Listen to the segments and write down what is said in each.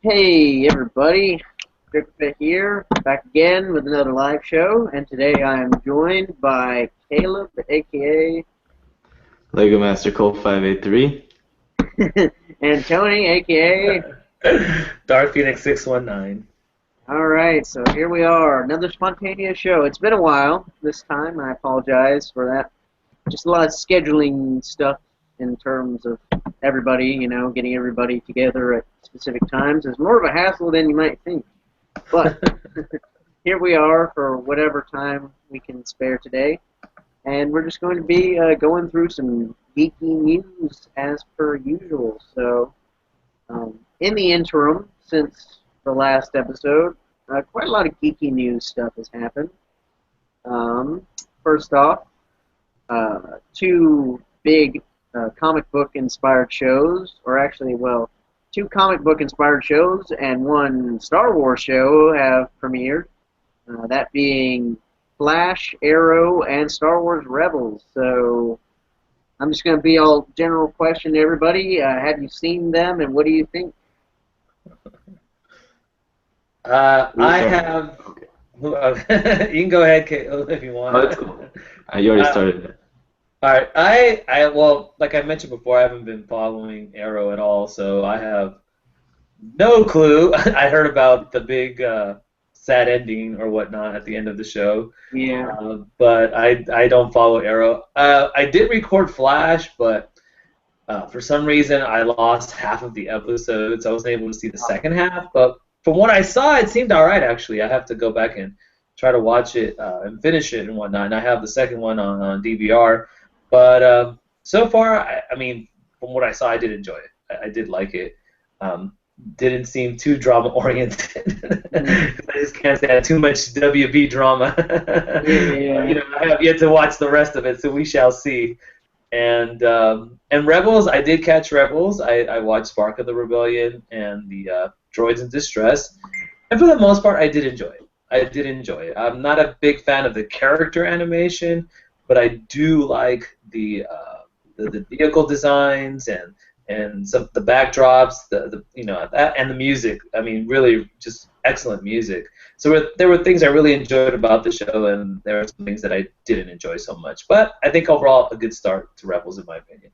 Hey everybody, Crickfit here, back again with another live show, and today I am joined by Caleb, aka LegoMasterCole583. and Tony, aka. DarthPhoenix619. Alright, so here we are, another spontaneous show. It's been a while this time, I apologize for that. Just a lot of scheduling stuff in terms of everybody, getting everybody together at specific times is more of a hassle than you might think. But here we are for whatever time we can spare today, and we're just going to be going through some geeky news as per usual. So, in the interim, since the last episode, quite a lot of geeky news stuff has happened. First off, two big comic book inspired shows, or actually, well, two comic book inspired shows and one Star Wars show have premiered. That being Flash, Arrow, and Star Wars Rebels. So I'm just going to be all general question to everybody. Have you seen them, and what do you think? I have. You can go ahead, Caleb, if you want. Oh, that's cool. You already started. All right. Well, like I mentioned before, I haven't been following Arrow at all, so I have no clue. I heard about the big sad ending or whatnot at the end of the show. Yeah. But I don't follow Arrow. I did record Flash, but for some reason I lost half of the episodes. I wasn't able to see the second half, but from what I saw, it seemed all right. Actually, I have to go back and try to watch it and finish it and whatnot. And I have the second one on DVR. But so far, I mean, from what I saw, I did enjoy it. I did like it. Didn't seem too drama oriented. I just can't stand too much WB drama. Yeah. I have yet to watch the rest of it, so we shall see. And Rebels, I did catch Rebels. I watched Spark of the Rebellion and the Droids in Distress, and for the most part, I did enjoy it. I'm not a big fan of the character animation, but I do like the vehicle designs and some of the backdrops, and the music. I mean, really, just excellent music. So there were things I really enjoyed about the show, and there were some things that I didn't enjoy so much. But I think overall, a good start to Rebels, in my opinion.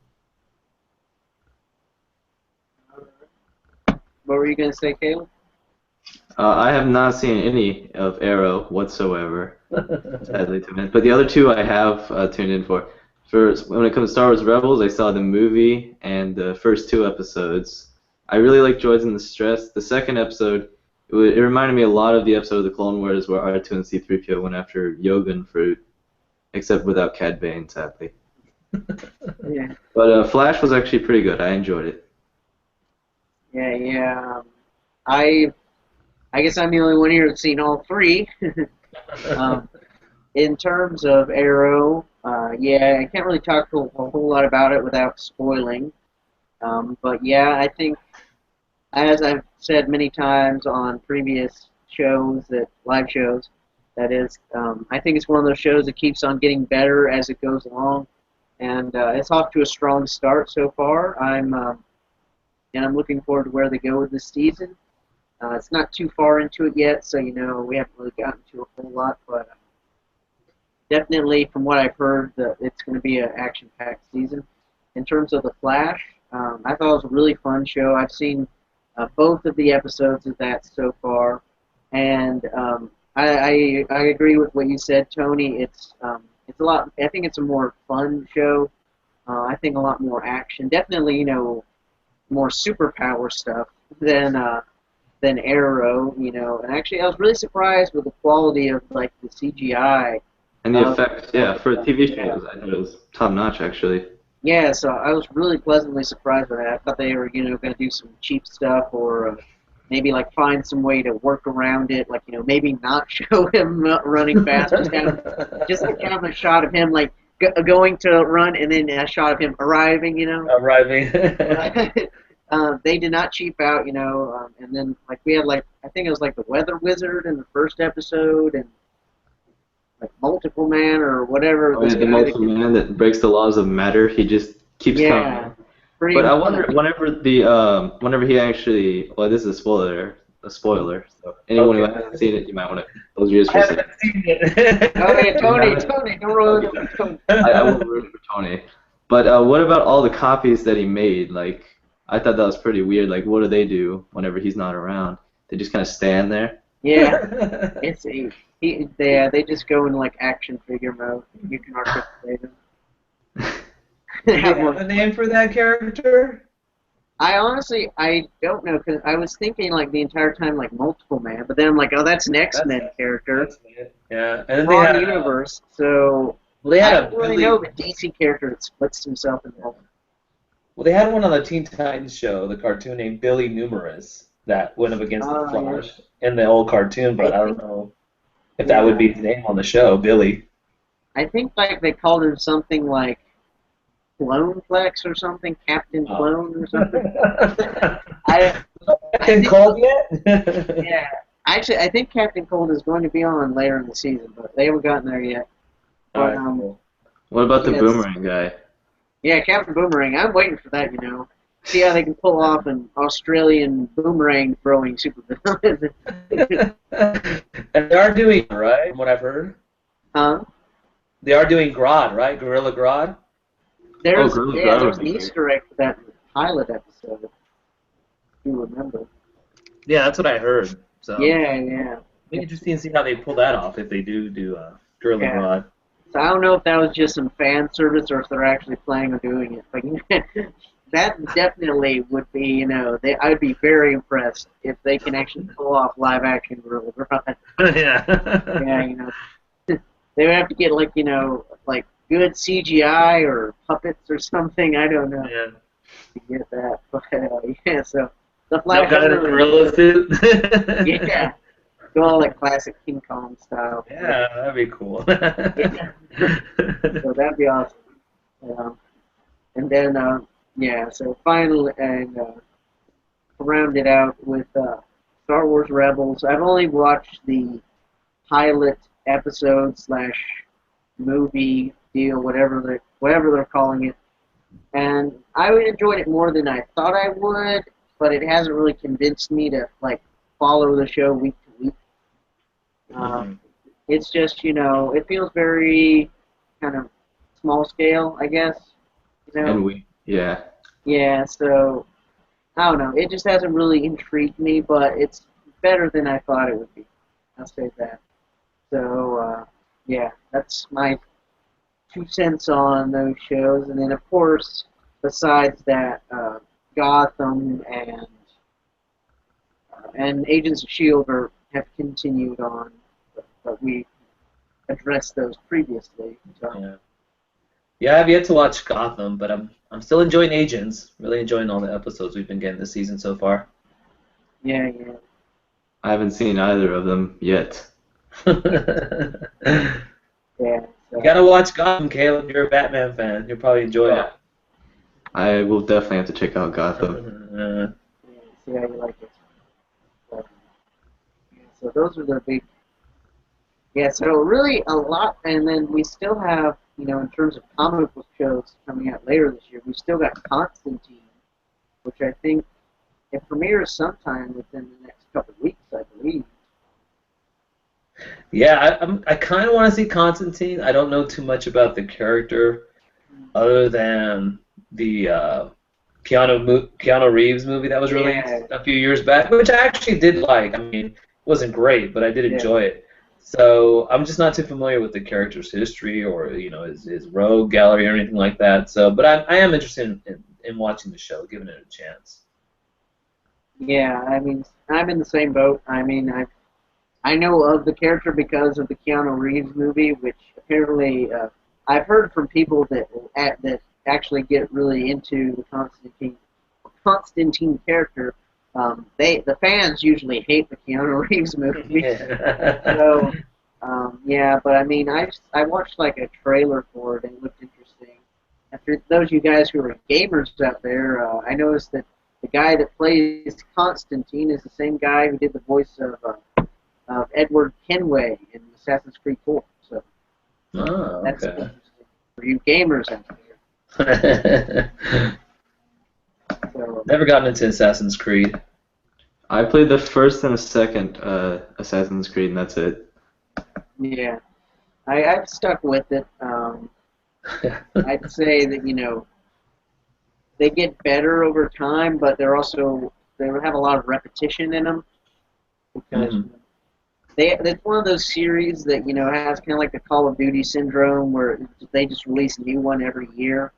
What were you going to say, Caleb? I have not seen any of Arrow whatsoever, sadly to admit. But the other two I have tuned in for. When it comes to Star Wars Rebels, I saw the movie and the first two episodes. I really like Droids in Distress. The second episode, it reminded me a lot of the episode of the Clone Wars where R2 and C-3PO went after Yogan fruit, except without Cad Bane, sadly. Yeah. But Flash was actually pretty good. I enjoyed it. Yeah. I guess I'm the only one here that's seen all three. In terms of Arrow, I can't really talk a whole lot about it without spoiling. But yeah, I think, as I've said many times on previous shows, live shows, that is, I think it's one of those shows that keeps on getting better as it goes along, and it's off to a strong start so far. And I'm looking forward to where they go with this season. It's not too far into it yet, so we haven't really gotten to a whole lot, but definitely from what I've heard, it's going to be an action-packed season. In terms of The Flash, I thought it was a really fun show. I've seen both of the episodes of that so far, and I agree with what you said, Tony. It's a lot. I think it's a more fun show. I think a lot more action. Definitely, more superpower stuff than Arrow, And actually, I was really surprised with the quality of the CGI. And the effects, for TV shows, I thought it was top notch, actually. Yeah, so I was really pleasantly surprised with that. I thought they were, going to do some cheap stuff, or maybe find some way to work around it, maybe not show him running fast, just have a shot of him going to run, and then a shot of him arriving, Arriving. They did not cheap out, and then we had I think it was the Weather Wizard in the first episode, and Multiple Man or whatever. Oh, yeah, the Multiple Man that breaks the laws of matter. He just keeps coming. pretty But I much. wonder whenever he actually, well, this is a spoiler. So anyone who Okay. hasn't seen it, you might want to close your ears I for a second. haven't seen it. Oh yeah, Tony, haven't? Tony, don't ruin it for Tony. I won't ruin it for Tony. But what about all the copies that he made? Like, I thought that was pretty weird. Like, what do they do whenever he's not around? They just kind of stand there. Yeah, they just go in like action figure mode. You can articulate them. Do you have a name for that character? I honestly, I don't know, because I was thinking like the entire time like Multiple Man, but then I'm like, oh, that's an X-Men character. That's it. Yeah, and then they Wrong had universe, so well, they I had don't really know of a DC character that splits himself in multiple. well, they had one on the Teen Titans show, the cartoon named Billy Numerous, that went up against the Flash in the old cartoon, but I don't know if that would be his name on the show, Billy. I think like they called him something like Clone Flex or something, Captain Clone or something. Captain Cold yet? Yeah. Actually, I think Captain Cold is going to be on later in the season, but they haven't gotten there yet. But, Cool. What about the boomerang guy? yeah, Captain Boomerang. I'm waiting for that, you know. See how they can pull off an Australian boomerang throwing supervillain. And they are doing right, from what I've heard. Huh? They are doing Grodd, right? Gorilla Grodd. There's Grodd an Easter egg for that pilot episode. If you remember. Yeah, that's what I heard. So Yeah. it'll be interesting to see how they pull that off if they do Gorilla Grodd. So I don't know if that was just some fan service or if they're actually planning on doing it. But that definitely would be, you know, I'd be very impressed if they can actually pull off live action Gorilla Grodd. Yeah. Yeah, you know, they would have to get like, you know, like good CGI or puppets or something. I don't know Yeah. to get that. But yeah, so the No Flash. guy in a gorilla suit. Yeah. Go all like classic King Kong style. Yeah, that'd be cool. Yeah. So that'd be awesome. And then, so finally, and round it out with Star Wars Rebels. I've only watched the pilot episode / movie deal, whatever they're calling it, and I enjoyed it more than I thought I would, but it hasn't really convinced me to like follow the show week to week. It's just, you know, it feels very kind of small scale, I guess. You know? Yeah, so I don't know. It just hasn't really intrigued me, but it's better than I thought it would be. I'll say that. So, that's my 2 cents on those shows. And then, of course, besides that, Gotham and Agents of S.H.I.E.L.D. have continued on, but we addressed those previously. So. Yeah, I've yet to watch Gotham, but I'm still enjoying Agents. Really enjoying all the episodes we've been getting this season so far. Yeah. I haven't seen either of them yet. Yeah. You gotta watch Gotham, Caleb. You're a Batman fan. You'll probably enjoy it. I will definitely have to check out Gotham. See how you like it. So those are the big. Yeah, so really a lot, and then we still have, you know, in terms of comic book shows coming out later this year, we've still got Constantine, which I think it premieres sometime within the next couple of weeks, I believe. Yeah, I kind of want to see Constantine. I don't know too much about the character, other than the Keanu Reeves movie that was released a few years back, which I actually did like. I mean, it wasn't great, but I did enjoy it. So I'm just not too familiar with the character's history or, you know, his rogue gallery or anything like that. So, but I am interested in watching the show, giving it a chance. Yeah, I mean, I'm in the same boat. I mean, I know of the character because of the Keanu Reeves movie, which apparently I've heard from people that actually get really into the Constantine character. The fans usually hate the Keanu Reeves movie. So, but I mean, I watched like a trailer for it and it looked interesting. And for those of you guys who are gamers out there, I noticed that the guy that plays Constantine is the same guy who did the voice of Edward Kenway in Assassin's Creed 4. So that's interesting for you gamers out there. So Never gotten into Assassin's Creed. I played the first and the second Assassin's Creed, and that's it. yeah, I've stuck with it. I'd say that they get better over time, but they have a lot of repetition in them because it's one of those series that has kind of like the Call of Duty syndrome where they just release a new one every year.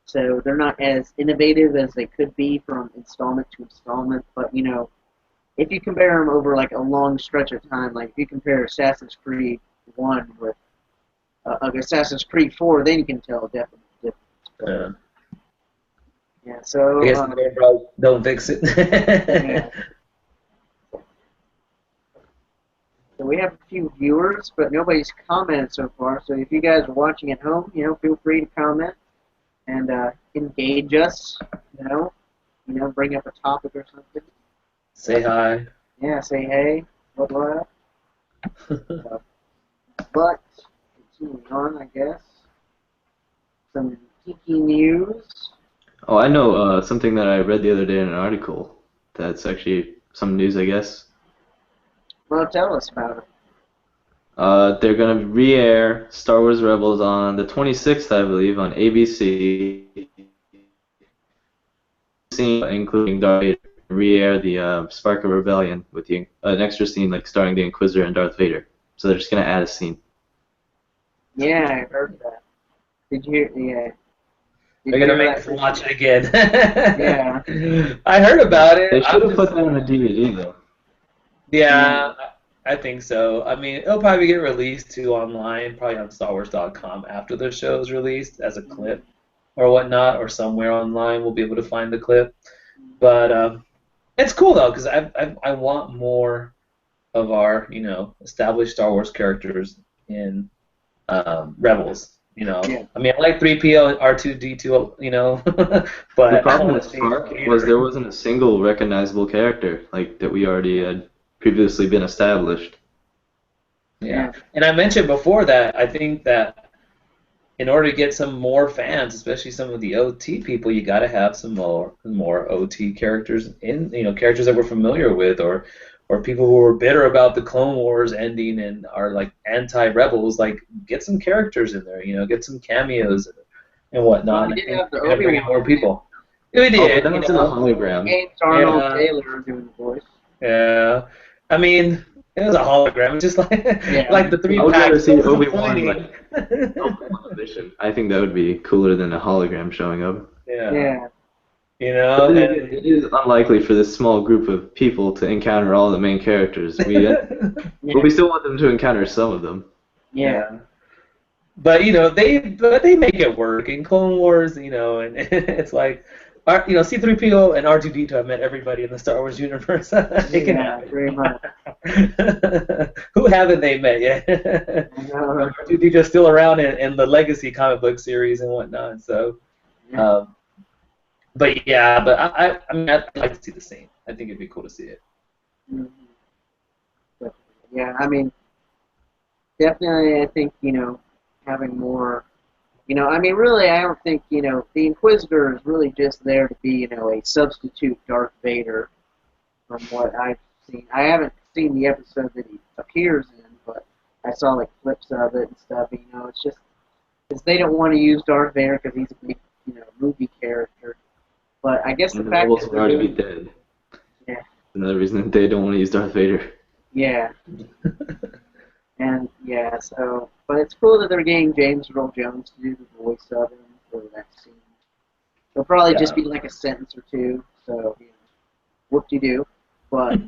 So they're not as innovative as they could be from installment to installment. But if you compare them over like a long stretch of time, like if you compare Assassin's Creed 1 with Assassin's Creed 4, then you can tell definitely the difference. Yeah, so I guess don't fix it. yeah. So we have a few viewers, but nobody's commented so far. So if you guys are watching at home, feel free to comment and engage us. Bring up a topic or something. Say hi. Yeah, say hey. What? But continuing on, I guess. Some geeky news. Oh, I know something that I read the other day in an article. That's actually some news, I guess. Well, tell us about it. They're going to re-air Star Wars Rebels on the 26th, I believe, on ABC, including Darth Vader. Re-air the Spark of Rebellion with an extra scene like starring the Inquisitor and Darth Vader. So they're just going to add a scene. Yeah, I heard that. Did you hear? Yeah. They're gonna make us watch it again. Yeah. I heard about it. They should have put that on a DVD though. Yeah, I think so. I mean, it'll probably get released to online, probably on StarWars.com after the show is released as a clip or whatnot, or somewhere online we'll be able to find the clip. But it's cool though, because I want more of our established Star Wars characters in Rebels. Yeah. I mean, I like 3PO and R2D2, but The problem with Spark was there wasn't a single recognizable character like that we already had previously been established. Yeah, and I mentioned before that I think that in order to get some more fans, especially some of the OT people, you got to have some more OT characters in, characters that we're familiar with, or people who were bitter about the Clone Wars ending and are like anti-rebels. Like, get some characters in there, get some cameos and whatnot. Well, we did have the and bring in more people. We Oh, did. but that was in a hologram. James Arnold Taylor doing the voice. Yeah, I mean, it was a hologram, just like like the three I would packs. rather see Obi-Wan like vision. I think that would be cooler than a hologram showing up. Yeah. But it is unlikely for this small group of people to encounter all the main characters. But we still want them to encounter some of them. Yeah. But they make it work in Clone Wars, and it's like, C-3PO and R2D2 have met everybody in the Star Wars universe. They can happen. Very much. Who haven't they met yet? R2D2 is still around in the Legacy comic book series and whatnot. So, but I mean, I'd like to see the scene. I think it'd be cool to see it. Yeah, I mean, definitely, I think having more. I mean, really, I don't think, the Inquisitor is really just there to be, a substitute Darth Vader from what I've seen. I haven't seen the episode that he appears in, but I saw, like, clips of it and stuff. It's just because they don't want to use Darth Vader because he's a big, movie character. But I guess the fact that they're already dead. Yeah. Another reason that they don't want to use Darth Vader. Yeah. And but it's cool that they're getting James Earl Jones to do the voice of him for that scene. It'll probably just be like a sentence or two, so whoop-de-doo. But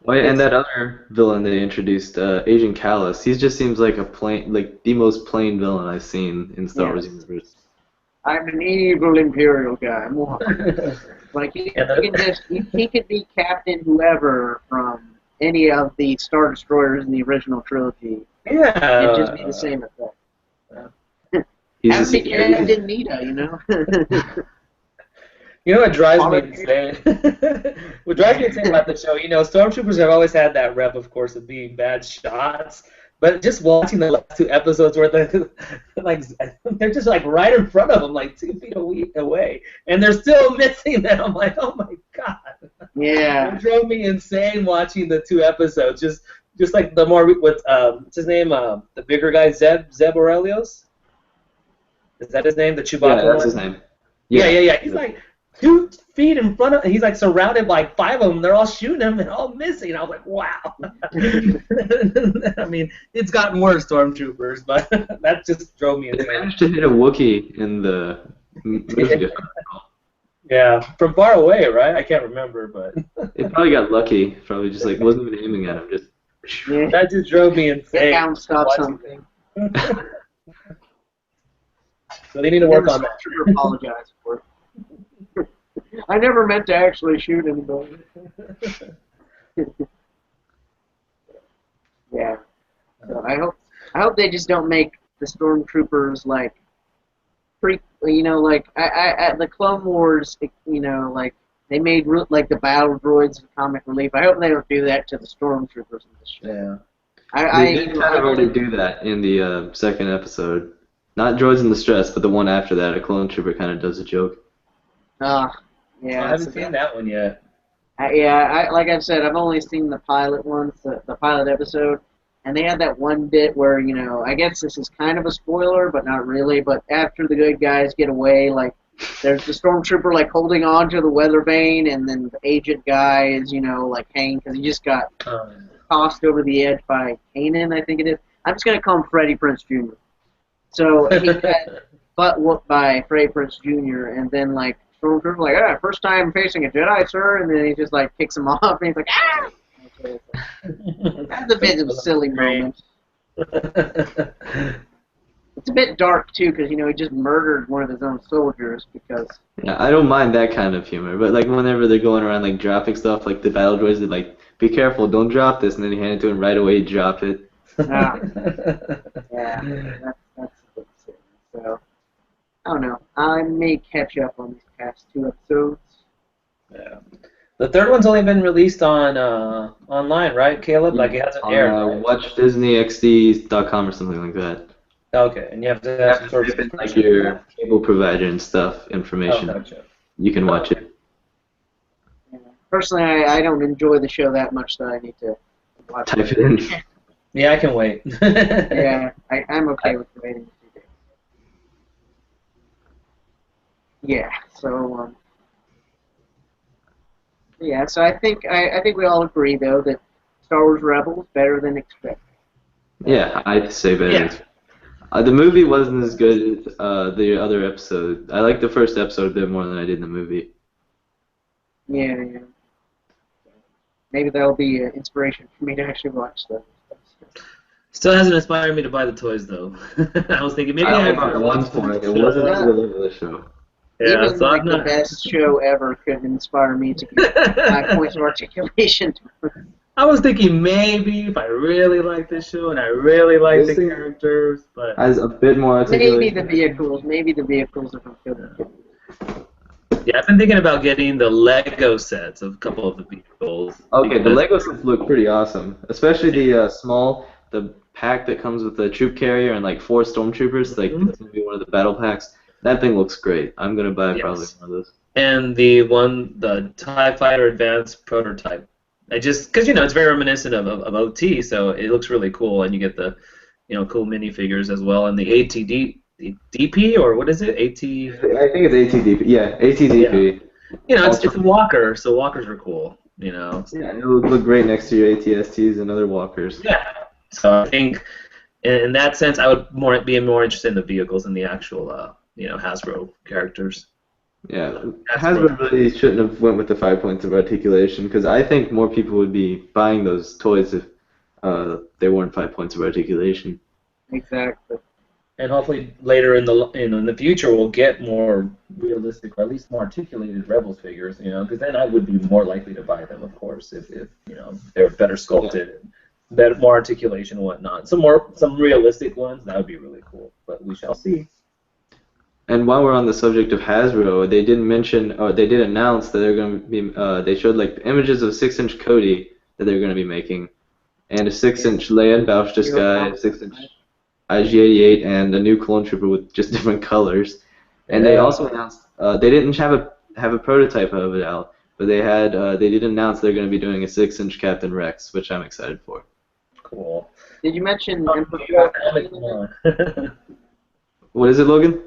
Oh, yeah, and that other villain they introduced, Agent Callus, he just seems like the most plain villain I've seen in Star Wars universe. I'm an evil Imperial guy. Like he could be Captain whoever from any of the Star Destroyers in the original trilogy. Yeah. It'd just be the same effect. He's Captain Nita, You know what drives me insane? What drives me insane about the show, Stormtroopers have always had that rep, of course, of being bad shots, But just watching the last 2 episodes where they're like they're just like right in front of them, like 2 feet away, and they're still missing them. I'm like, oh my god. Yeah. It drove me insane watching the 2 episodes. Just like the more what's his name? The bigger guy, Zeb Aurelios. Is that his name? The Chewbacca Yeah, that's one? his name. Yeah. He's like 2 feet in front of. He's like surrounded by 5 of them. They're all shooting him and all missing. I was like, wow. I mean, it's gotten worse, Stormtroopers, but that just drove me They insane. managed to hit a Wookiee in the movie. Yeah, from far away, right? I can't remember, but It probably got lucky. Probably just like wasn't even aiming at him. Just. Yeah. that just drove me insane. It bounced off Watching something. So they need to work on that. Stormtrooper apologized for it. I never meant to actually shoot anybody. Yeah. So I hope they just don't make the stormtroopers like like at the Clone Wars, like they made like the battle droids and comic relief. I hope they don't do that to the stormtroopers in the show. Yeah. They did kind of already do that in the second episode. Not Droids in Distress, but the one after that, a clone trooper kind of does a joke. Yeah. I haven't seen that one yet. Like I said, I've only seen the pilot ones, the pilot episode, and they had that one bit where, I guess this is kind of a spoiler, but not really, but after the good guys get away, like, there's the stormtrooper, like, holding on to the weather vane, and then the agent guy is, like, hanging, because he just got tossed over the edge by Kanan, I think it is. I'm just going to call him Freddie Prinze Jr. So he got butt whooped by Freddie Prinze Jr., and then, like, Stormtrooper like, first time facing a Jedi, sir, and then he just like kicks him off, and he's like, ah! That's a bit of a silly moment. It's a bit dark too, because he just murdered one of his own soldiers because. Yeah, I don't mind that kind of humor, but like whenever they're going around like dropping stuff, like the battle droids, they're like, be careful, don't drop this, and then you hand it to him right away, you drop it. Yeah, that's a bit silly. So. I don't know. I may catch up on these past 2 episodes. Yeah. The third one's only been released on online, right, Caleb? Like it hasn't aired. Right? WatchDisneyXD.com or something like that. Okay, and you have to have some sort of like your cable provider and stuff information. Oh, gotcha. You can watch it. Yeah. Personally, I don't enjoy the show that much that I need to watch Type it in. Yeah, I can wait. Yeah, I'm okay with waiting. Yeah, so so I think we all agree though that Star Wars Rebels better than expected. Yeah, I'd say better. Yeah. The movie wasn't as good as the other episode. I liked the first episode a bit more than I did the movie. Yeah. Maybe that'll be an inspiration for me to actually watch the. Still hasn't inspired me to buy the toys though. I was thinking maybe I bought one for it. It wasn't the love of the show. Yeah, even so like the best show ever couldn't inspire me to get 5 points of articulation. I was thinking maybe if I really like this show and I really like the characters, but has a bit more articulation. Maybe the vehicles are good. Yeah, I've been thinking about getting the Lego sets of a couple of the vehicles. Okay, the Lego sets look pretty awesome, especially the pack that comes with the troop carrier and like 4 stormtroopers. Like it's gonna be one of the battle packs. That thing looks great. I'm gonna buy probably one of those. And the TIE Fighter Advanced prototype. Because it's very reminiscent of OT, so it looks really cool, and you get the cool minifigures as well, and the ATDP or what is it? I think it's ATDP. Yeah, ATDP. Yeah. It's a walker, so walkers are cool. Yeah, it'll look great next to your ATSTs and other walkers. Yeah. So I think in that sense, I would be more interested in the vehicles than the actual Hasbro characters. Yeah, Hasbro really shouldn't have went with the 5 points of articulation because I think more people would be buying those toys if they weren't 5 points of articulation. Exactly. And hopefully later in the future we'll get more realistic or at least more articulated Rebels figures, because then I would be more likely to buy them, of course, if they're better sculpted, and more articulation and whatnot. Some realistic ones, that would be really cool. But we shall see. And while we're on the subject of Hasbro, they did announce that they're going to be, they showed like images of 6-inch Cody that they're going to be making, and a 6-inch Leia and Boushh disguise, Hero 6-inch IG-88, and a new clone trooper with just different colors. And they also announced they didn't have a prototype of it out, but they did announce they're going to be doing a 6-inch Captain Rex, which I'm excited for. Cool. Did you mention Emperor Palpatine? Palpatine? What is it, Logan?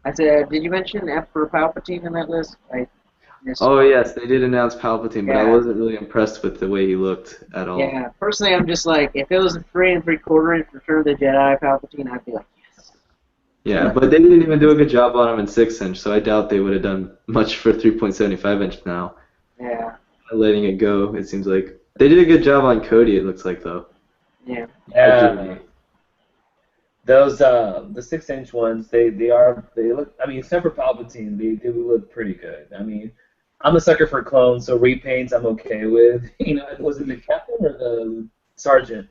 I said, did you mention Emperor Palpatine in that list? I missed Oh it. yes, they did announce Palpatine, but I Yeah. wasn't really impressed with the way he looked at all. Yeah, personally, I'm just like, if it was a 3 3/4 inch Return of the Jedi Palpatine, I'd be like, yes. Yeah, but they didn't even do a good job on him in 6-inch, so I doubt they would have done much for 3.75-inch now. Yeah, Letting it go, it seems like. They did a good job on Cody, it looks like, though. yeah. Yeah. Those the 6-inch ones, they look. I mean, except for Palpatine, they do look pretty good. I mean, I'm a sucker for clones, so repaints I'm okay with. You know, was it the captain or the sergeant?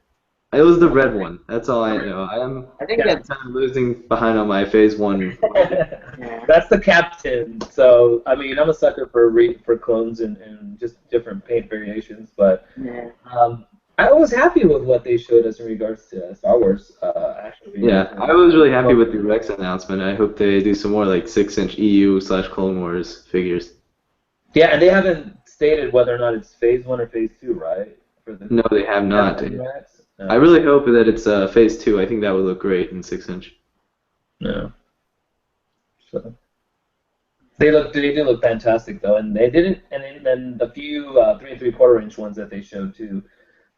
It was the red one. That's all I know. I think Yeah. that's, kind of losing behind on my Phase 1. yeah. That's the captain. So I mean, I'm a sucker for clones and just different paint variations. But Yeah. I was happy with what they showed us in regards to Star Wars action figures. Yeah, I was really happy with the Rex announcement. I hope they do some more like 6-inch EU/Clone Wars figures. Yeah, and they haven't stated whether or not it's Phase 1 or Phase 2, right? For the No, they have not. Rex? No. I really hope that it's Phase 2. I think that would look great in 6-inch. No. So they do look fantastic though, and they didn't. And then the few 3 3/4 inch ones that they showed too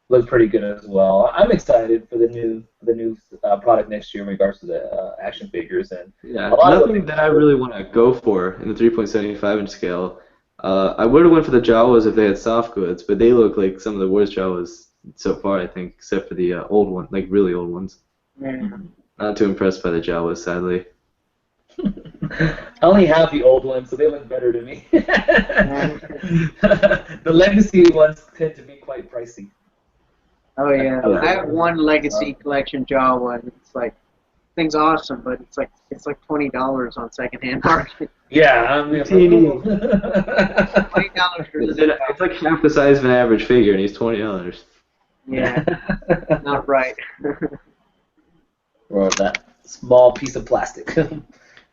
look pretty good as well. I'm excited for the new product next year in regards to the action figures and Yeah, a lot of nothing that I really want to go for in the 3.75-inch scale. I would have went for the Jawas if they had soft goods, but they look like some of the worst Jawas so far, I think, except for the old one, like really old ones. Yeah. Not too impressed by the Jawas, sadly. I only have the old ones, so they look better to me. The legacy ones tend to be quite pricey. Oh yeah. I have one Legacy Collection Jawa, and it's like, thing's awesome, but it's like $20 on secondhand market. Yeah, I mean, Teeny. $20 for the It's like half the size of an average figure, and he's $20. Yeah, not right. Or that small piece of plastic. And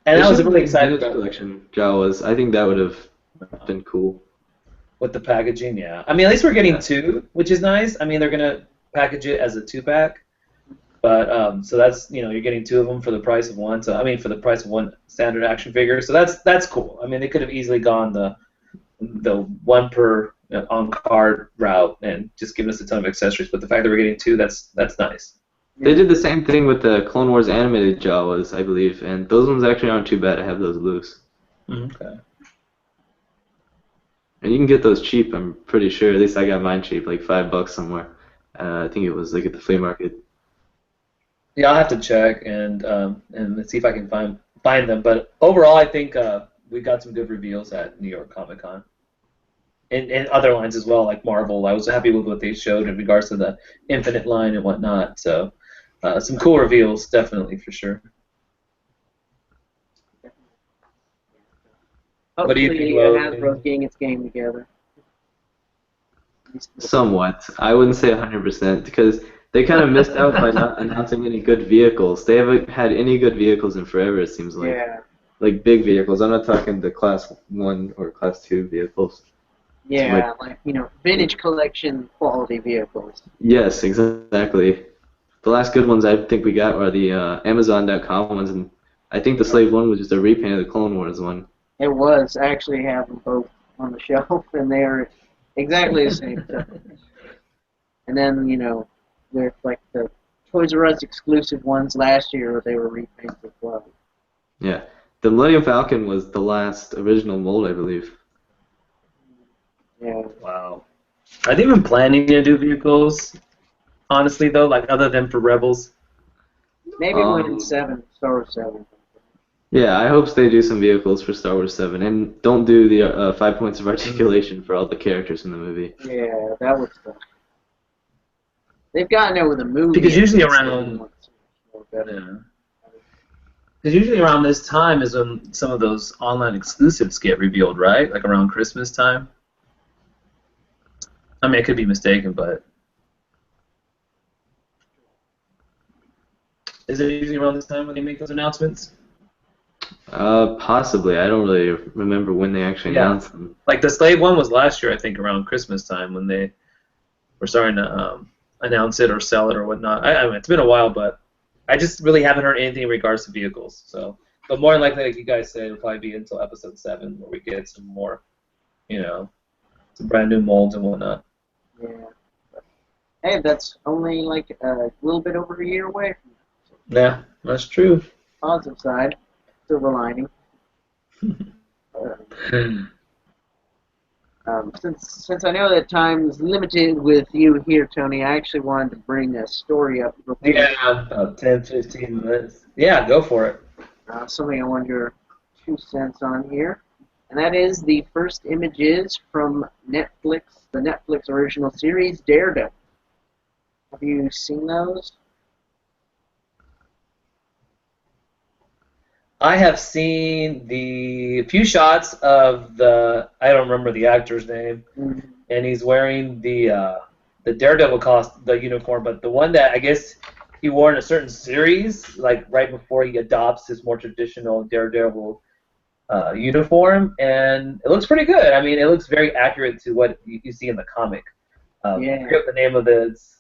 I was really excited about collection Jawas. I think that would have been cool. with the packaging. Yeah, I mean, at least we're getting two, which is nice. I mean, they're gonna package it as a 2-pack, but so that's you're getting 2 of them for the price of one. So I mean, for the price of one standard action figure. So that's cool. I mean, they could have easily gone the one per on card route and just given us a ton of accessories. But the fact that we're getting 2, that's nice. They did the same thing with the Clone Wars animated Jawas, I believe, and those ones actually aren't too bad. I have those loose. Okay. And you can get those cheap, I'm pretty sure. At least I got mine cheap, like $5 somewhere. I think it was like at the flea market. Yeah, I'll have to check and see if I can find them. But overall, I think we got some good reveals at New York Comic Con. And other lines as well, like Marvel. I was happy with what they showed in regards to the Infinite line and whatnot. So some cool reveals, definitely, for sure. What do you Hopefully, think, Logan? Hasbro's getting its game together. Somewhat. I wouldn't say 100% because they kind of missed out by not announcing any good vehicles. They haven't had any good vehicles in forever, it seems like. Yeah. Like big vehicles. I'm not talking the Class 1 or Class 2 vehicles. Yeah, like vintage collection quality vehicles. Yes, exactly. The last good ones I think we got are the Amazon.com ones, and I think the Slave one was just a repaint of the Clone Wars one. It was. I actually have them both on the shelf, and they are exactly the same. So. And then, with like the Toys R Us exclusive ones last year, they were repainted as well. Yeah. The Millennium Falcon was the last original mold, I believe. Yeah. Wow. Are they even planning to do vehicles? Honestly, though, like other than for Rebels. Maybe when Star Wars 7. Yeah, I hope they do some vehicles for Star Wars 7, and don't do the 5 points of articulation for all the characters in the movie. Yeah, that was the... They've gotten it with a movie. Because usually around... Because usually around this time is when some of those online exclusives get revealed, right? Like around Christmas time. I mean, I could be mistaken, but Is it usually around this time when they make those announcements? Possibly. I don't really remember when they actually Yeah. announced them. Like the Slave one was last year, I think, around Christmas time when they were starting to announce it or sell it or whatnot. I mean, it's been a while, but I just really haven't heard anything in regards to vehicles. So, but more than likely, like you guys say, it'll probably be until episode 7 where we get some more, some brand new molds and whatnot. Yeah. Hey, that's only like a little bit over a year away. Yeah, that's true. Positive side, silver lining. Since I know that time's limited with you here, Tony, I actually wanted to bring a story up. Yeah, about 10, 15 minutes. Yeah, go for it. Something I want your 2 cents on here, and that is the first images from Netflix, the Netflix original series Daredevil. Have you seen those? I have seen the few shots of I don't remember the actor's name, and he's wearing the Daredevil the uniform, but the one that I guess he wore in a certain series, like right before he adopts his more traditional Daredevil uniform, and it looks pretty good. I mean, it looks very accurate to what you see in the comic. I forget the name of it. It's,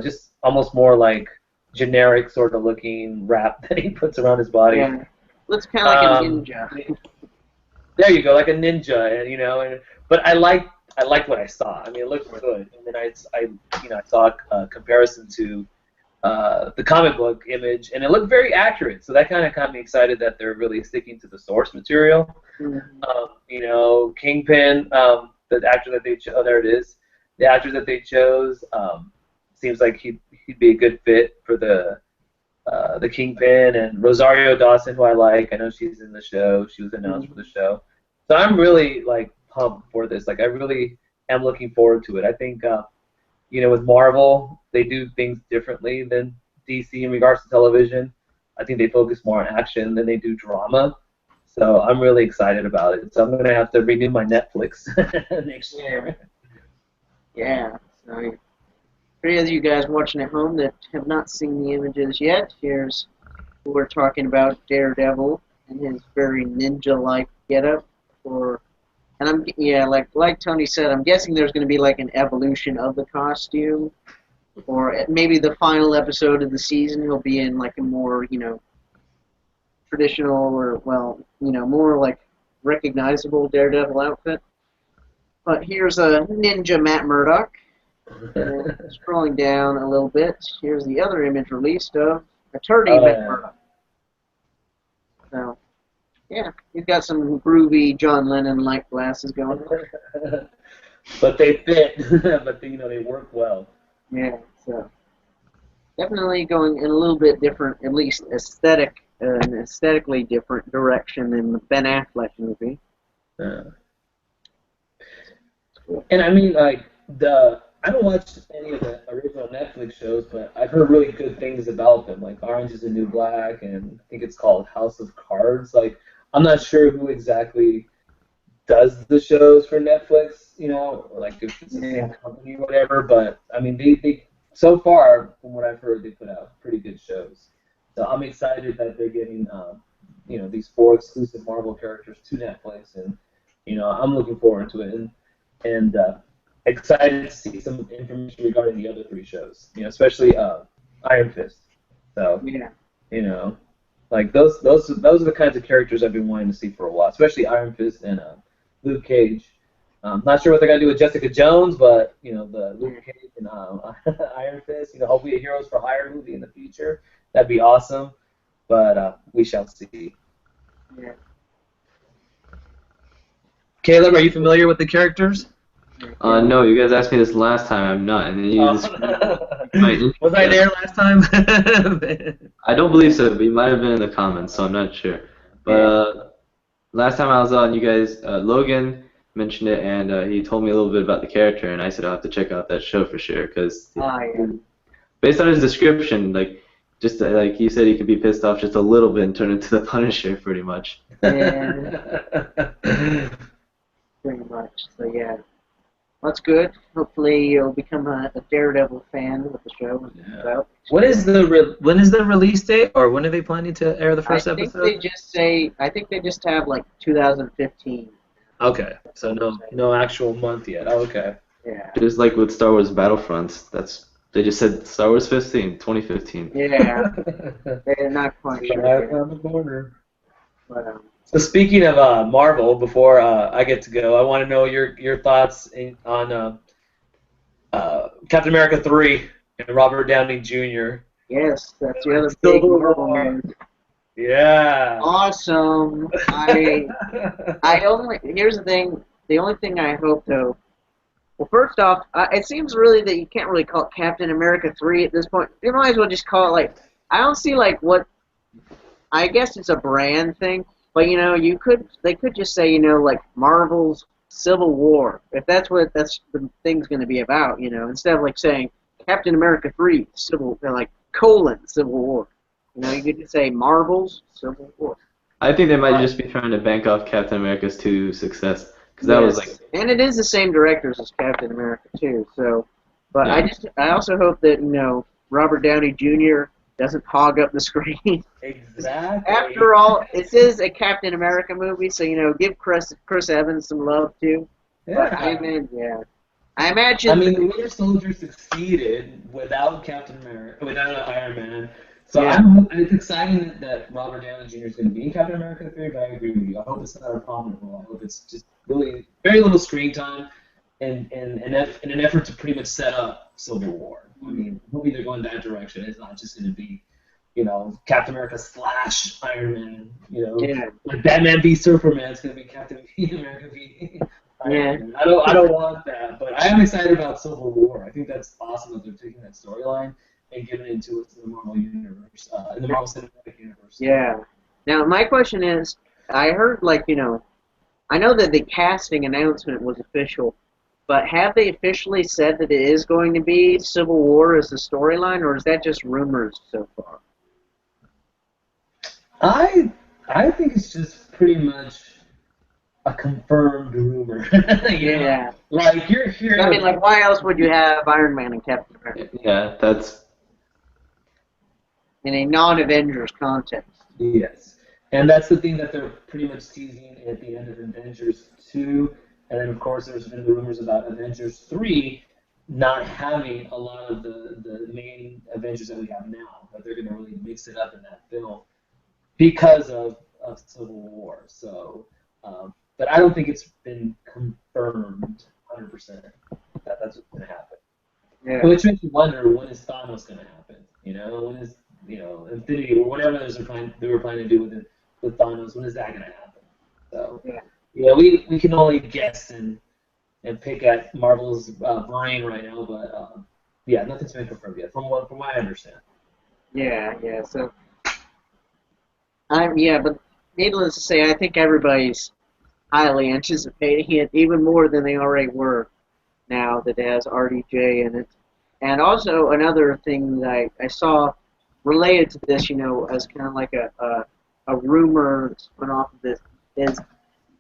just almost more like generic sort of looking wrap that he puts around his body. Yeah. Looks kind of like a ninja. There you go, like a ninja, but I liked what I saw. I mean, it looked good, and then I saw a comparison to the comic book image, and it looked very accurate. So that kind of got me excited that they're really sticking to the source material. Kingpin, the actor that they chose, there it is. The actor that they chose seems like he'd be a good fit for the Kingpin, and Rosario Dawson, who I like. I know she's in the show. She was announced for the show. So I'm really pumped for this. I really am looking forward to it. I think with Marvel, they do things differently than DC in regards to television. I think they focus more on action than they do drama. So I'm really excited about it. So I'm going to have to renew my Netflix next year. Yeah. So, for any of you guys watching at home that have not seen the images yet, here's what we're talking about: Daredevil and his very ninja-like getup. Like Tony said, I'm guessing there's going to be like an evolution of the costume, or maybe the final episode of the season he'll be in like a more traditional or more like recognizable Daredevil outfit. But here's a ninja Matt Murdock. Scrolling down a little bit, here's the other image released of Attorney Matt Murdock. So, yeah, he's got some groovy John Lennon-like glasses going on. But they fit, but they work well. Yeah, so definitely going in a little bit different, at least an aesthetically different direction than the Ben Affleck movie. And I mean, I don't watch any of the original Netflix shows, but I've heard really good things about them, like Orange is the New Black, and I think it's called House of Cards. I'm not sure who exactly does the shows for Netflix, if it's the same company or whatever, but, I mean, they so far, from what I've heard, they put out pretty good shows. So I'm excited that they're getting, these 4 exclusive Marvel characters to Netflix, and, I'm looking forward to it, and excited to see some information regarding the other 3 shows, especially Iron Fist. So, those are the kinds of characters I've been wanting to see for a while, especially Iron Fist and Luke Cage. Not sure what they're gonna do with Jessica Jones, but the Luke Cage and Iron Fist. Hopefully a Heroes for Hire movie in the future. That'd be awesome, but we shall see. Yeah. Caleb, are you familiar with the characters? No, you guys asked me this last time. I'm not. And then you Was I there last time? I don't believe so, but you might have been in the comments, so I'm not sure. But last time I was on, you guys, Logan mentioned it, and he told me a little bit about the character, and I said I'll have to check out that show for sure, because based on his description, just like you said, he could be pissed off just a little bit and turn into the Punisher, pretty much. Yeah. Pretty much. So yeah. That's good. Hopefully you'll become a Daredevil fan with the show when it comes out. When is the release date, or when are they planning to air the first episode? I think they just have like 2015. Okay, so no actual month yet. Oh, okay. Yeah. Just like with Star Wars Battlefronts, they just said Star Wars 2015. Yeah. They're not quite sure. Right around the corner. But, so speaking of Marvel, before I get to go, I want to know your thoughts on Captain America 3 and Robert Downey Jr. Yes, that's the other big Marvel news. Yeah. Awesome. Here's the thing. The only thing I hope though. Well, first off, it seems really that you can't really call it Captain America 3 at this point. You might as well just call it like. I don't see like what. I guess it's a brand thing, but they could just say like Marvel's Civil War if that's what the thing's going to be about. Instead of like saying Captain America 3 Civil War. You could just say Marvel's Civil War. I think they might just be trying to bank off Captain America's 2 success. Because that was like... And it is the same directors as Captain America, too. So, but yeah. I also hope that, Robert Downey Jr. doesn't hog up the screen. Exactly. After all, this is a Captain America movie, so, give Chris Evans some love, too. Yeah. But, I imagine... the Winter Soldier succeeded without Captain America, without Iron Man. So Yeah. It's exciting that Robert Downey Jr. is going to be in Captain America 3, but I agree with you. I hope it's not a prominent role. I hope it's just really very little screen time and in an effort to pretty much set up Civil War. I mean, hopefully they're going that direction. It's not just going to be, Captain America / Iron Man, like Batman v Superman. It's going to be Captain America v Iron Man. I don't want that, but I am excited about Civil War. I think that's awesome that they're taking that storyline and giving it to the Marvel universe, in the Marvel Cinematic Universe. Yeah. Now, my question is, I heard, I know that the casting announcement was official, but have they officially said that it is going to be Civil War as the storyline, or is that just rumors so far? I think it's just pretty much a confirmed rumor. Yeah. Like, you're here. I mean, why else would you have Iron Man and Captain America? Yeah, that's... In a non-Avengers context. Yes. And that's the thing that they're pretty much teasing at the end of Avengers 2. And then, of course, there's been the rumors about Avengers 3 not having a lot of the main Avengers that we have now. But they're going to really mix it up in that film because of Civil War. So, but I don't think it's been confirmed 100% that that's what's going to happen. Yeah. Which makes you wonder, when is Thanos going to happen? When is Infinity or whatever they were planning to do with Thanos? When is that going to happen? So we can only guess and pick at Marvel's brain right now, but nothing's been confirmed yet, from what I understand. Yeah. So, but needless to say, I think everybody's highly anticipating it, even more than they already were. Now that it has RDJ in it, and also another thing that I saw related to this, as kind of like a rumor spun off of this, is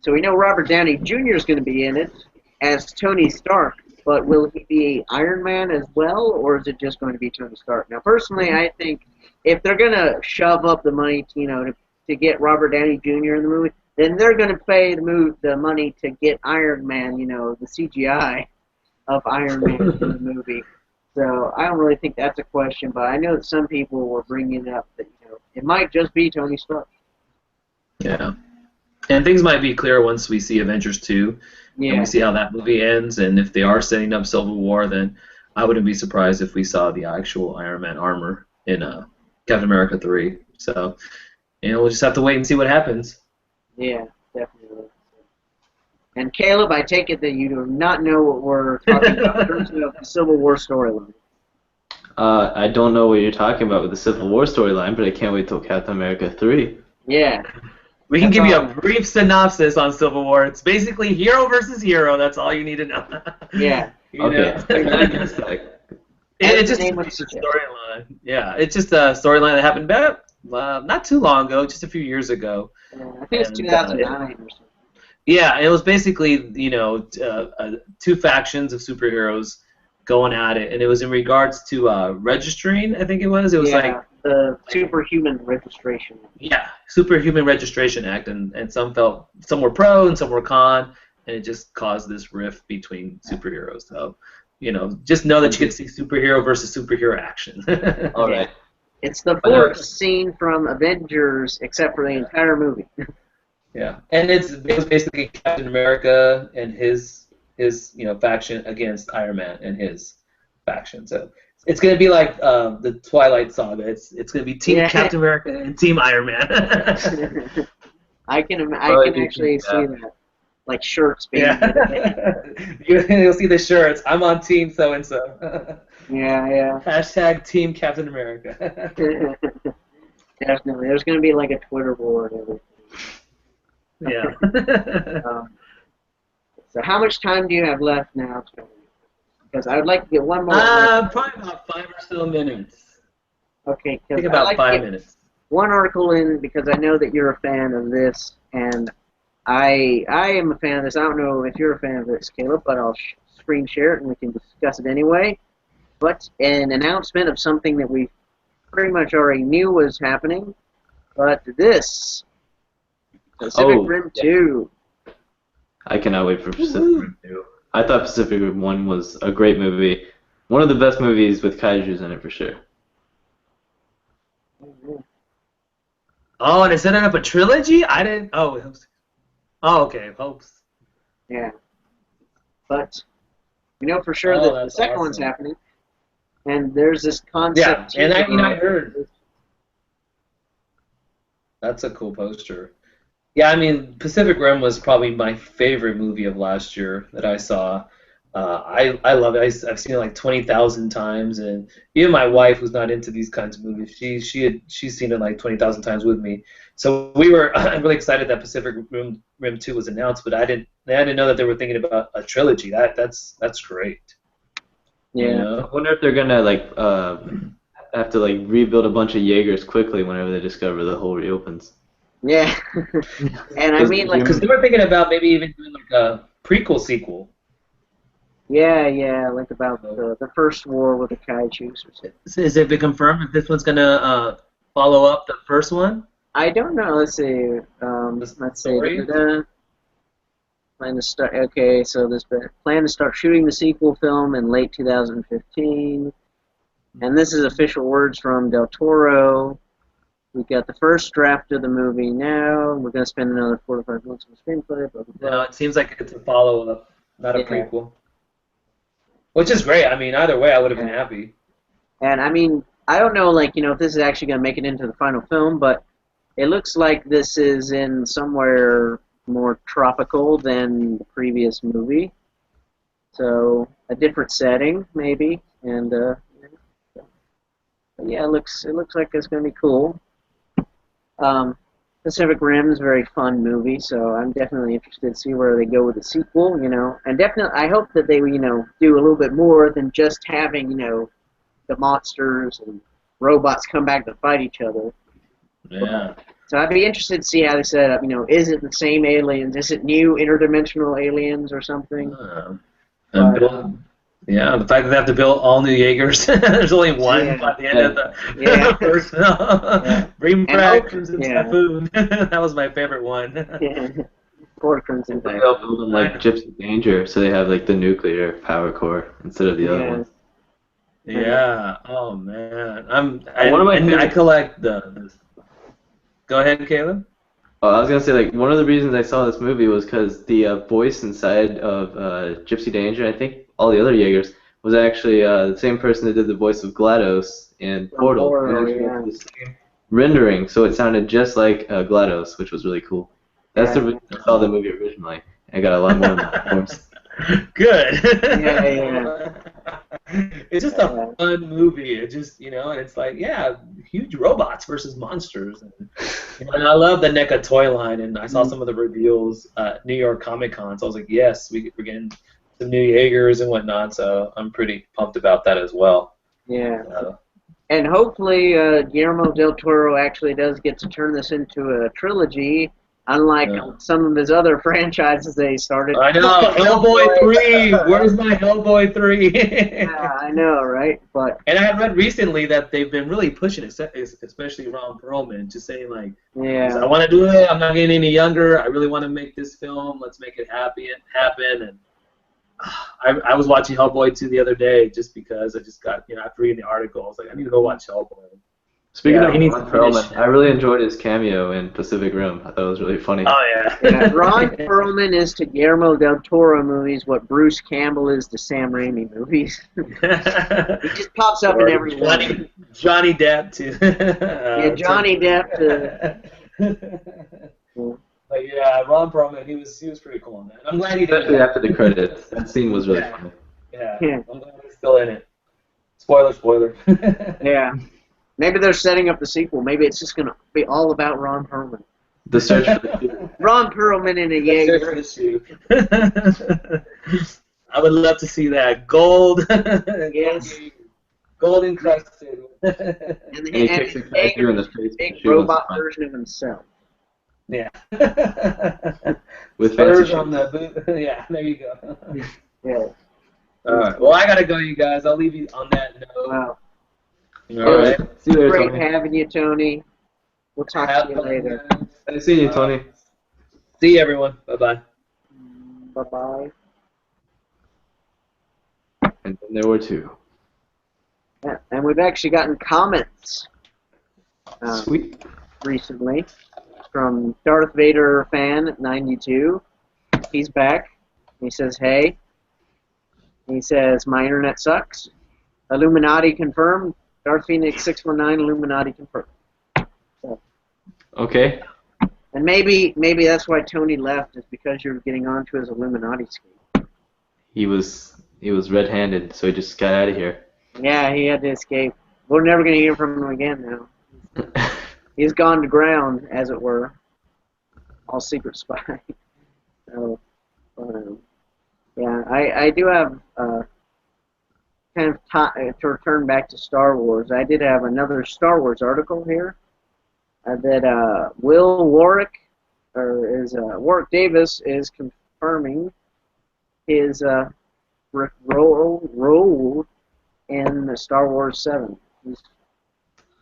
so we know Robert Downey Jr. is going to be in it as Tony Stark, but will he be Iron Man as well, or is it just going to be Tony Stark? Now, personally, I think if they're going to shove up the money, to get Robert Downey Jr. in the movie, then they're going to pay the money to get Iron Man, the CGI of Iron Man in the movie. So I don't really think that's a question, but I know that some people were bringing up that it might just be Tony Stark. Yeah, and things might be clear once we see Avengers 2, and we see how that movie ends, and if they are setting up Civil War, then I wouldn't be surprised if we saw the actual Iron Man armor in Captain America 3. So, we'll just have to wait and see what happens. Yeah, definitely. And Caleb, I take it that you do not know what we're talking about in terms of the Civil War storyline. I don't know what you're talking about with the Civil War storyline, but I can't wait till Captain America 3. Yeah. We can give you a brief synopsis on Civil War. It's basically hero versus hero. That's all you need to know. Yeah. I guess it's just a storyline. Yeah, it's just a storyline that happened not too long ago, just a few years ago. Yeah, I think it's 2009 or something. Yeah, it was basically, two factions of superheroes going at it, and it was in regards to registering. I think it was. It was Yeah, like, the Superhuman Registration. yeah, Superhuman Registration Act, and some were pro and some were con, and it just caused this rift between superheroes. So, just know that you get to see superhero versus superhero action. All Yeah. right. It's the fourth scene from Avengers, except for the entire movie. Yeah, and it was basically Captain America and his faction against Iron Man and his faction. So it's gonna be like the Twilight Saga. It's gonna be Team Yeah. Captain America and Team Iron Man. I can Probably actually do, see that, like shirts being. Yeah, you'll see the shirts. I'm on Team so and so. Yeah, Hashtag Team Captain America. yeah. Definitely. There's gonna be like a Twitter board. Yeah. So how much time do you have left now, Tony? Because I would like to get one more. Probably about 5 or so minutes. Okay, I think because about like 5 to get minutes. one article in because I know that you're a fan of this, and I am a fan of this. I don't know if you're a fan of this, Caleb, but I'll screen share it and we can discuss it anyway. But an announcement of something that we pretty much already knew was happening, but this Pacific Rim 2. I cannot wait for Pacific Rim 2. I thought Pacific Rim 1 was a great movie. One of the best movies with kaijus in it for sure. Oh, and it's setting up a trilogy? I didn't. Oh, okay. Hopes. Yeah. But we know for sure Oh, that the that's second one's awesome. happening. And there's this Yeah, concept. and I teaser. heard. That's a cool poster. Yeah, I mean, Pacific Rim was probably my favorite movie of last year that I saw. I love it. I've seen it like 20,000 times, and even my wife, who's not into these kinds of movies, she's seen it like 20,000 times with me. So we were really excited that Pacific Rim 2 was announced, but I didn't know that they were thinking about a trilogy. That's great. Yeah. You know? I wonder if they're gonna have to rebuild a bunch of Jaegers quickly whenever they discover the hole reopens. Yeah. And I mean, like, Because they were thinking about maybe even doing like a prequel sequel. yeah, like about the first war with the kaijus or something. Is it been confirmed if this one's gonna follow up the first one? I don't know. Let's see. Let's see. story? Plan to start. Okay, so this plan to start shooting the sequel film in late 2015, and this is official words from Del Toro. We got the first draft of the movie now. We're gonna spend another 4 to 5 months on the screenplay. Blah, blah, blah. No, it seems like it's a follow up, not a Yeah. prequel. Which is great. I mean, either way, I would have been Yeah. happy. And I mean, I don't know, like, if this is actually gonna make it into the final film, but it looks like this is in somewhere more tropical than the previous movie. So a different setting, maybe, and yeah, it looks like it's gonna be cool. Pacific Rim is a very fun movie, so I'm definitely interested to see where they go with the sequel. And definitely I hope that they do a little bit more than just having the monsters and robots come back to fight each other. Yeah. So I'd be interested to see how they set it up. Is it the same aliens? Is it new interdimensional aliens or something? Yeah, the fact that they have to build all new Jaegers. There's only one Yeah. by the end of the Yeah. first film. Yeah. Bring And back hope- Crimson yeah. Typhoon. That was my favorite one. Poor Crimson They Tide. all build them like Gypsy Danger, so they have the nuclear power core instead of the other Yeah. ones. Yeah. Oh man. One of my I favorite- collect the. Go ahead, Caleb. I was gonna say one of the reasons I saw this movie was because the voice inside of Gypsy Danger, I think all the other Jaegers, was actually the same person that did the voice of GLaDOS in Portal. Portal, It actually yeah. had the same rendering, so it sounded just like GLaDOS, which was really cool. That's the reason I saw the movie originally. I got a lot more than that, of course. Good. Yeah. It's just a fun movie. It just, and it's like, yeah, huge robots versus monsters. And I love the NECA toy line, and I saw some of the reveals at New York Comic Con, so I was like, yes, we're getting some new Jaegers and whatnot, so I'm pretty pumped about that as well. Yeah. And hopefully Guillermo del Toro actually does get to turn this into a trilogy Unlike some of his other franchises that he started. I know, Hellboy 3! Where's my Hellboy 3? Yeah, I know, right? But and I read recently that they've been really pushing it, especially Ron Perlman, just saying like, yeah, I want to do it, I'm not getting any younger, I really want to make this film, let's make it happen. And I was watching Hellboy 2 the other day just because I just got, after reading the article, I was like, I need to go watch Hellboy. Speaking of Ron Perlman, I really enjoyed his cameo in Pacific Rim. I thought it was really funny. Oh, yeah. Ron Perlman is to Guillermo del Toro movies what Bruce Campbell is to Sam Raimi movies. He just pops up in every one. Johnny Depp, too. Yeah, Johnny Depp to... But yeah, Ron Perlman, he was pretty cool in that. I'm glad he did. Especially after the credits. That scene was really funny. Yeah, I'm glad he's still in it. Spoiler. Yeah. Maybe they're setting up the sequel. Maybe it's just going to be all about Ron Perlman. The search for the shoe. Ron Perlman in a Jaeger. I would love to see that. Gold. Yes. Gold encrusted. And he kicks the character in the face. Big robot version of himself. Yeah. With fancy on the boot. Yeah, there you go. Yeah. All right. Well, I gotta go, you guys. I'll leave you on that note. Wow. All right. See you later, Great Tony. having you, Tony. We'll talk to you later. Nice seeing you, Tony. See you, everyone. Bye-bye. Bye-bye. And then there were two. Yeah, and we've actually gotten comments Sweet. recently from Darth Vader fan 92. He's back. He says, hey. He says, my internet sucks. Illuminati confirmed. DarthPhoenix619 Illuminati confirmed. So. Okay. And maybe that's why Tony left, is because you're getting onto his Illuminati scheme. He was red-handed, so he just got out of here. Yeah, he had to escape. We're never going to hear from him again now. He's gone to ground, as it were. All secret spy. So, yeah, I do have kind of to return back to Star Wars. I did have another Star Wars article here that Warwick Davis is confirming his role in the Star Wars 7.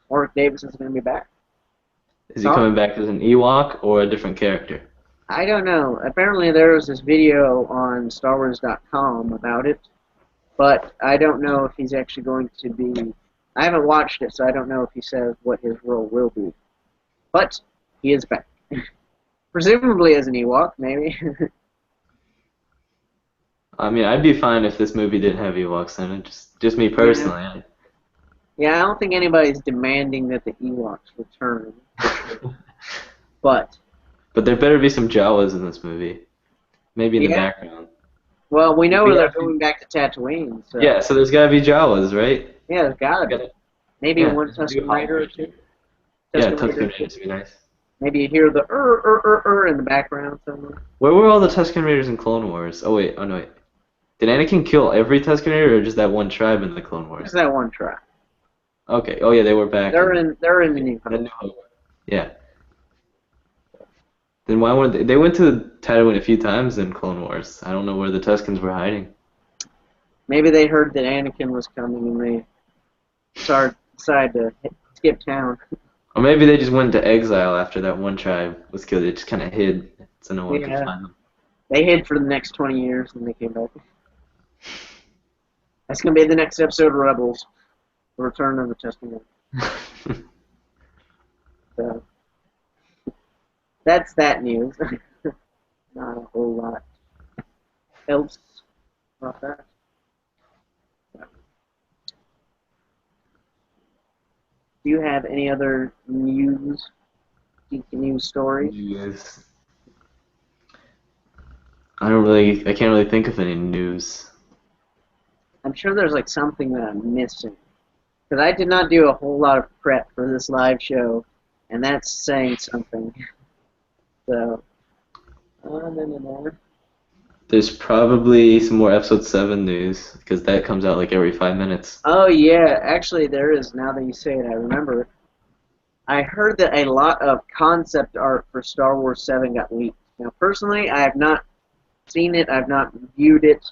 Warwick Davis is going to be back. Is he coming back as an Ewok or a different character? I don't know. Apparently there was this video on StarWars.com about it, but I don't know if he's actually going to be... I haven't watched it, so I don't know if he says what his role will be. But he is back. Presumably as an Ewok, maybe. I mean, I'd be fine if this movie didn't have Ewoks in it. Just me personally. Yeah, I don't think anybody's demanding that the Ewoks return. But there better be some Jawas in this movie. Maybe in the background. Well, we know they're going back to Tatooine. So. Yeah, so there's got to be Jawas, right? Yeah, there's got to be. Maybe one Tusken Raider or two. Yeah, Tusken Raiders would be nice. Maybe you hear the in the background somewhere. Where were all the Tusken Raiders in Clone Wars? Oh wait. Did Anakin kill every Tusken Raider, or just that one tribe in the Clone Wars? Just that one tribe. Okay. Oh yeah, they were back. They're in the New Hope. Yeah. Then why weren't they went to Tatooine a few times in Clone Wars? I don't know where the Tuskens were hiding. Maybe they heard that Anakin was coming and they decided to skip town. Or maybe they just went into exile after that one tribe was killed. They just kind of hid so no one could find them. They hid for the next 20 years and they came back. That's going to be the next episode of Rebels. The Return of the Tusken Raiders. So, that's that news. Not a whole lot else about that. Do you have any other news, geeky news stories? Yes. I can't really think of any news. I'm sure there's like something that I'm missing. Because I did not do a whole lot of prep for this live show, and that's saying something. So, There's probably some more episode 7 news, because that comes out like every 5 minutes. Oh yeah, actually there is, now that you say it, I remember. I heard that a lot of concept art for Star Wars 7 got leaked. Now, personally, I have not seen it. I've not viewed it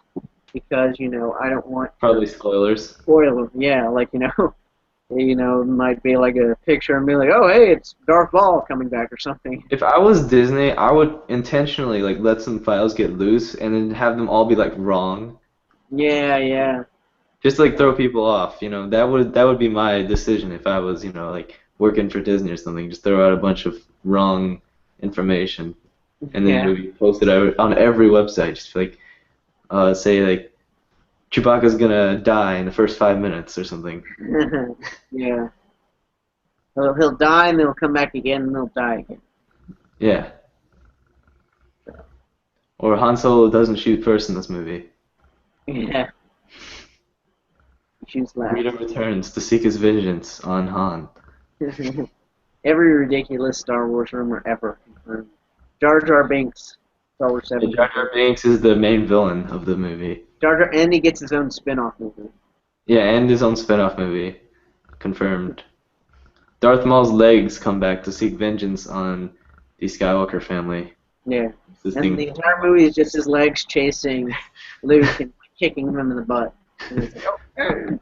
because, I don't want Probably spoilers. spoilers. Yeah, like, it might be like a picture and be like, oh, hey, it's Darth Maul coming back or something. If I was Disney, I would intentionally like let some files get loose and then have them all be like wrong. Yeah, yeah. Just like throw people off, that would be my decision if I was, like working for Disney or something. Just throw out a bunch of wrong information, and then it Yeah. would be posted on every website. Just like, say like Chewbacca's gonna die in the first 5 minutes or something. Yeah. He'll die and then he'll come back again and he'll die again. Yeah. Or Han Solo doesn't shoot first in this movie. Yeah. Choose last. Rita returns to seek his vengeance on Han. Every ridiculous Star Wars rumor ever confirmed. Jar Jar Binks, Star Wars 7. Jar Jar Binks is the main villain of the movie. Jar Jar, and he gets his own spin-off movie. Yeah, and his own spin-off movie. Confirmed. Darth Maul's legs come back to seek vengeance on the Skywalker family. Yeah. This And thing. the entire movie is just his legs chasing Luke and kicking him in the butt. And he's like, oh.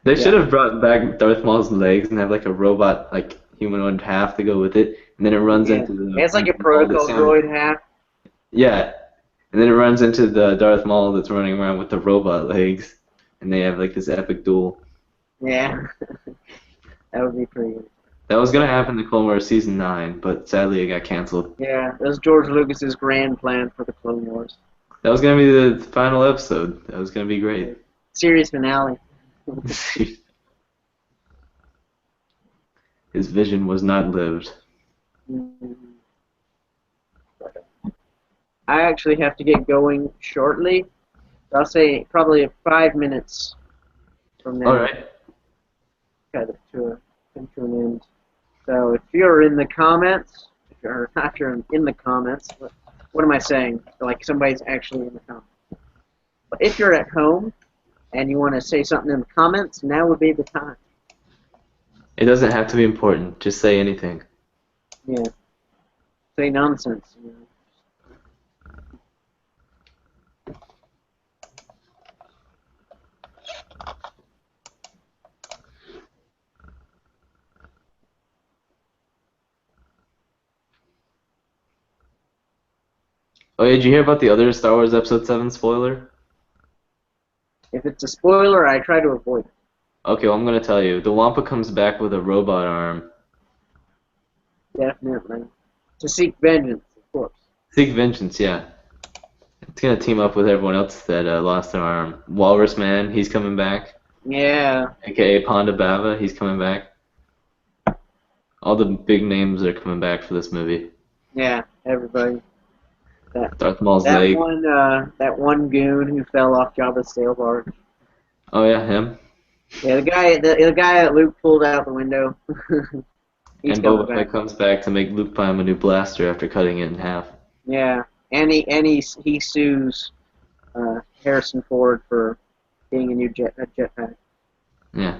They should have brought back Darth Maul's legs and have like a robot, like humanoid half to go with it, and then it runs into the. It's like a into Maul protocol that's droid half. Yeah, and then it runs into the Darth Maul that's running around with the robot legs, and they have like this epic duel. Yeah. That would be pretty good. That was gonna happen in Clone Wars Season 9, but sadly it got canceled. Yeah, that was George Lucas's grand plan for the Clone Wars. That was gonna be the final episode. That was gonna be great. Series finale. His vision was not lived. I actually have to get going shortly. So I'll say probably 5 minutes from now. All right. Kind of to an end. So if you're in the comments, if you're in the comments, what am I saying? Like somebody's actually in the comments. But if you're at home and you want to say something in the comments, now would be the time. It doesn't have to be important. Just say anything. Yeah. Say nonsense. Oh, yeah, did you hear about the other Star Wars Episode 7 spoiler? If it's a spoiler, I try to avoid it. Okay, well, I'm gonna tell you. The Wampa comes back with a robot arm. Definitely. To seek vengeance, of course. Seek vengeance, yeah. It's gonna team up with everyone else that lost an arm. Walrus Man, he's coming back. Yeah. AKA Ponda Bava, he's coming back. All the big names are coming back for this movie. Yeah, everybody. Darth Maul's That leg. that one goon who fell off Jabba's sail barge. Oh yeah, him. Yeah, the guy that Luke pulled out the window. He's And coming Boba back. Fett comes back to make Luke buy him a new blaster after cutting it in half. Yeah, and he sues Harrison Ford for getting a jetpack. Yeah.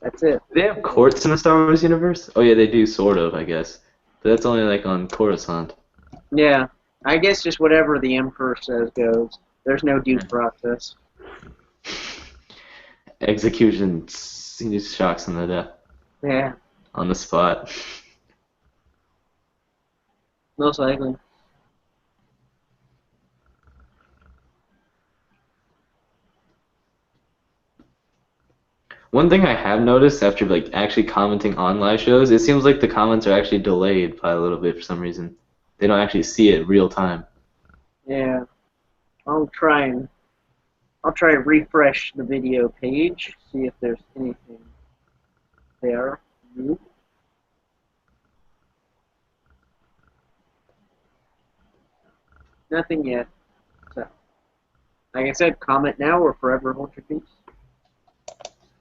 That's it. Do they have courts in the Star Wars universe? Oh yeah, they do, sort of, I guess. But that's only like on Coruscant. Yeah, I guess just whatever the Emperor says goes. There's no due process. Execution. He just shocks him to death Yeah, on the spot. most likely. One thing I have noticed after like actually commenting on live shows, it seems like the comments are actually delayed by a little bit for some reason. They don't actually see it real time. Yeah, I'll try to refresh the video page, see if there's anything there. Nothing yet. So, like I said, comment now or forever hold your peace.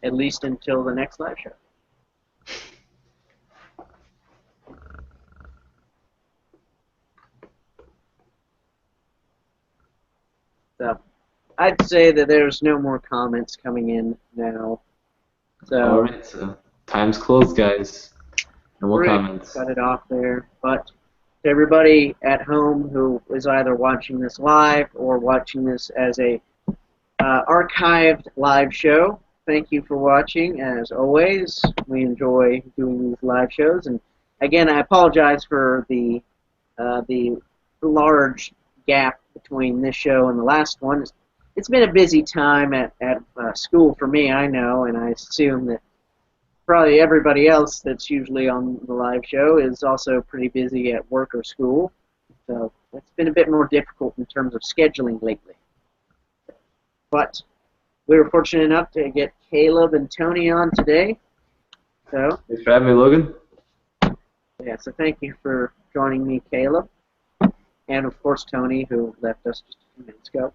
At least until the next live show. So, I'd say that there's no more comments coming in now. So Alright, so time's closed, guys. No more we're gonna comments. cut it off there. But to everybody at home who is either watching this live or watching this as a archived live show, thank you for watching. As always, we enjoy doing these live shows. And again, I apologize for the large gap between this show and the last one. It's been a busy time at school for me, I know, and I assume that probably everybody else that's usually on the live show is also pretty busy at work or school. So it's been a bit more difficult in terms of scheduling lately. But we were fortunate enough to get Caleb and Tony on today. So Thanks for having me, Logan. yeah, so thank you for joining me, Caleb. And of course Tony, who left us just a few minutes ago.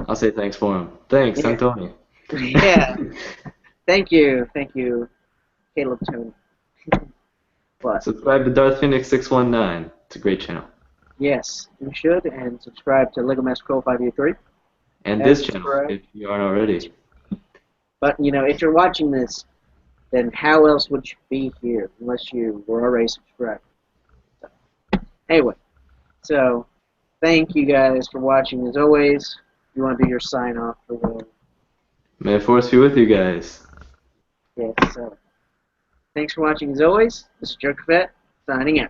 I'll say thanks for him. Thanks, Yeah. Antonio. Yeah. Thank you, Caleb, Tony. But Subscribe to DarthPhoenix619. It's a great channel. yes, you should, and subscribe to LegoMasterCole583. And And this channel, subscribe. if you aren't already. But you know, if you're watching this, then how else would you be here unless you were already subscribed? So, anyway, so thank you guys for watching as always. You want to do your sign off for the May the force be with you guys. yes, so thanks for watching as always. This is Jerk Vet signing out.